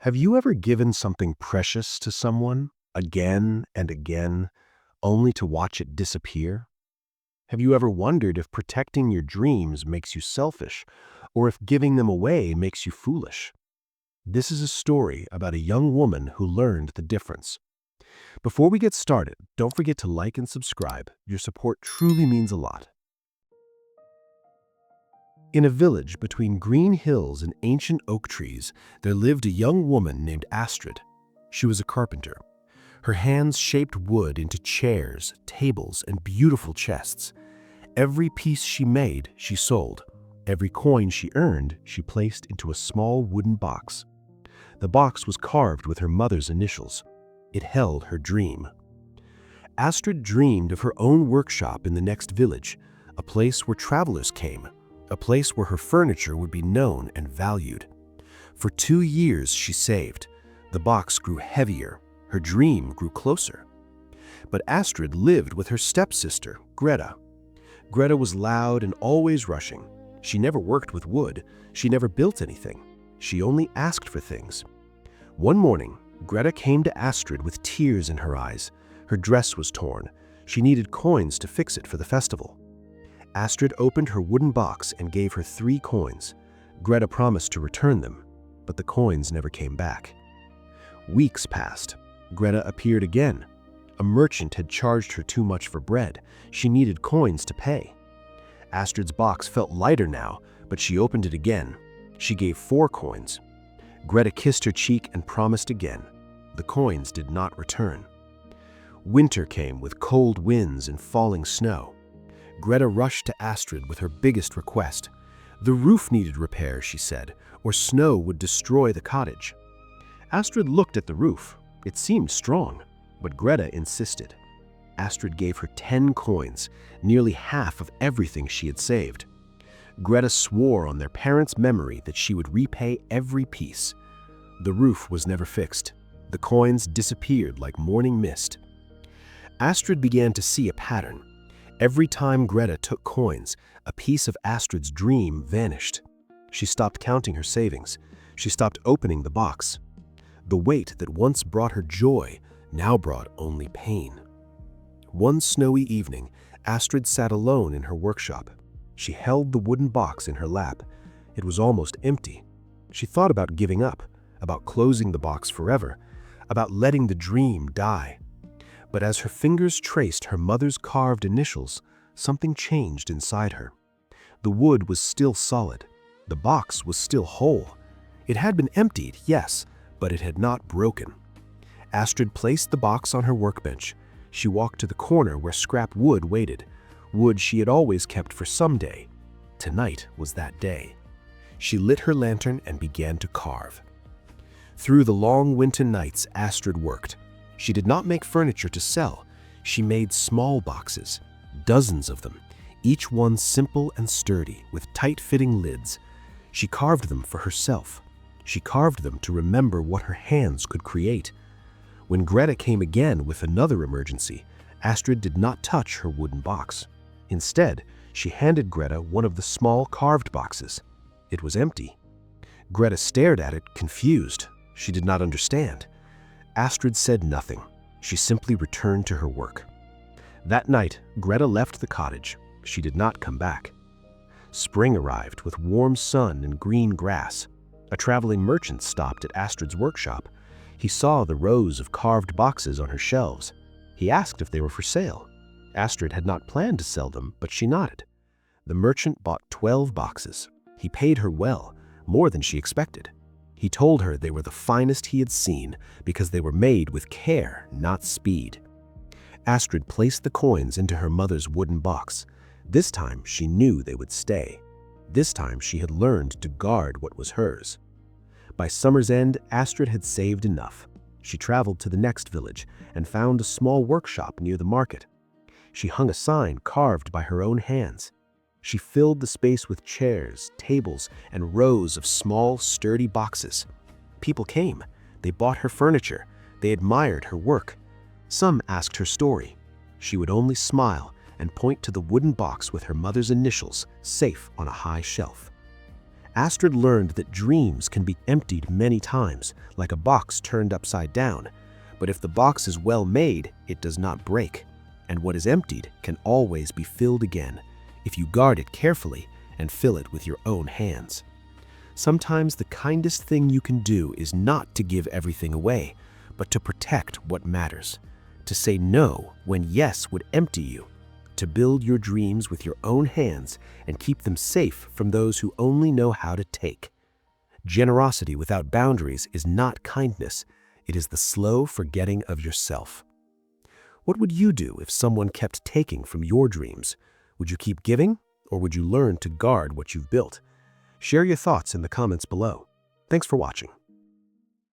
Have you ever given something precious to someone again and again, only to watch it disappear? Have you ever wondered if protecting your dreams makes you selfish, or if giving them away makes you foolish? This is a story about a young woman who learned the difference. Before we get started, don't forget to like and subscribe. Your support truly means a lot. In a village between green hills and ancient oak trees, there lived a young woman named Astrid. She was a carpenter. Her hands shaped wood into chairs, tables, and beautiful chests. Every piece she made, she sold. Every coin she earned, she placed into a small wooden box. The box was carved with her mother's initials. It held her dream. Astrid dreamed of her own workshop in the next village, a place where travelers came, a place where her furniture would be known and valued. For 2 years she saved. The box grew heavier. Her dream grew closer. But Astrid lived with her stepsister, Greta. Greta was loud and always rushing. She never worked with wood. She never built anything. She only asked for things. One morning, Greta came to Astrid with tears in her eyes. Her dress was torn. She needed coins to fix it for the festival. Astrid opened her wooden box and gave her 3 coins. Greta promised to return them, but the coins never came back. Weeks passed. Greta appeared again. A merchant had charged her too much for bread. She needed coins to pay. Astrid's box felt lighter now, but she opened it again. She gave 4 coins. Greta kissed her cheek and promised again. The coins did not return. Winter came with cold winds and falling snow. Greta rushed to Astrid with her biggest request. The roof needed repair, she said, or snow would destroy the cottage. Astrid looked at the roof. It seemed strong, but Greta insisted. Astrid gave her 10 coins, nearly half of everything she had saved. Greta swore on their parents' memory that she would repay every piece. The roof was never fixed. The coins disappeared like morning mist. Astrid began to see a pattern. Every time Greta took coins, a piece of Astrid's dream vanished. She stopped counting her savings. She stopped opening the box. The weight that once brought her joy now brought only pain. One snowy evening, Astrid sat alone in her workshop. She held the wooden box in her lap. It was almost empty. She thought about giving up, about closing the box forever, about letting the dream die. But as her fingers traced her mother's carved initials, something changed inside her. The wood was still solid. The box was still whole. It had been emptied, yes, but it had not broken. Astrid placed the box on her workbench. She walked to the corner where scrap wood waited, wood she had always kept for someday. Tonight was that day. She lit her lantern and began to carve. Through the long winter nights, Astrid worked. She did not make furniture to sell. She made small boxes, dozens of them, each one simple and sturdy, with tight-fitting lids. She carved them for herself. She carved them to remember what her hands could create. When Greta came again with another emergency, Astrid did not touch her wooden box. Instead, she handed Greta one of the small carved boxes. It was empty. Greta stared at it, confused. She did not understand. Astrid said nothing. She simply returned to her work. That night, Greta left the cottage. She did not come back. Spring arrived with warm sun and green grass. A traveling merchant stopped at Astrid's workshop. He saw the rows of carved boxes on her shelves. He asked if they were for sale. Astrid had not planned to sell them, but she nodded. The merchant bought 12 boxes. He paid her well, more than she expected. He told her they were the finest he had seen because they were made with care, not speed. Astrid placed the coins into her mother's wooden box. This time she knew they would stay. This time she had learned to guard what was hers. By summer's end, Astrid had saved enough. She traveled to the next village and found a small workshop near the market. She hung a sign carved by her own hands. She filled the space with chairs, tables, and rows of small, sturdy boxes. People came. They bought her furniture. They admired her work. Some asked her story. She would only smile and point to the wooden box with her mother's initials, safe on a high shelf. Astrid learned that dreams can be emptied many times, like a box turned upside down. But if the box is well made, it does not break. And what is emptied can always be filled again, if you guard it carefully and fill it with your own hands. Sometimes the kindest thing you can do is not to give everything away, but to protect what matters. To say no when yes would empty you. To build your dreams with your own hands and keep them safe from those who only know how to take. Generosity without boundaries is not kindness. It is the slow forgetting of yourself. What would you do if someone kept taking from your dreams? Would you keep giving, or would you learn to guard what you've built? Share your thoughts in the comments below. Thanks for watching.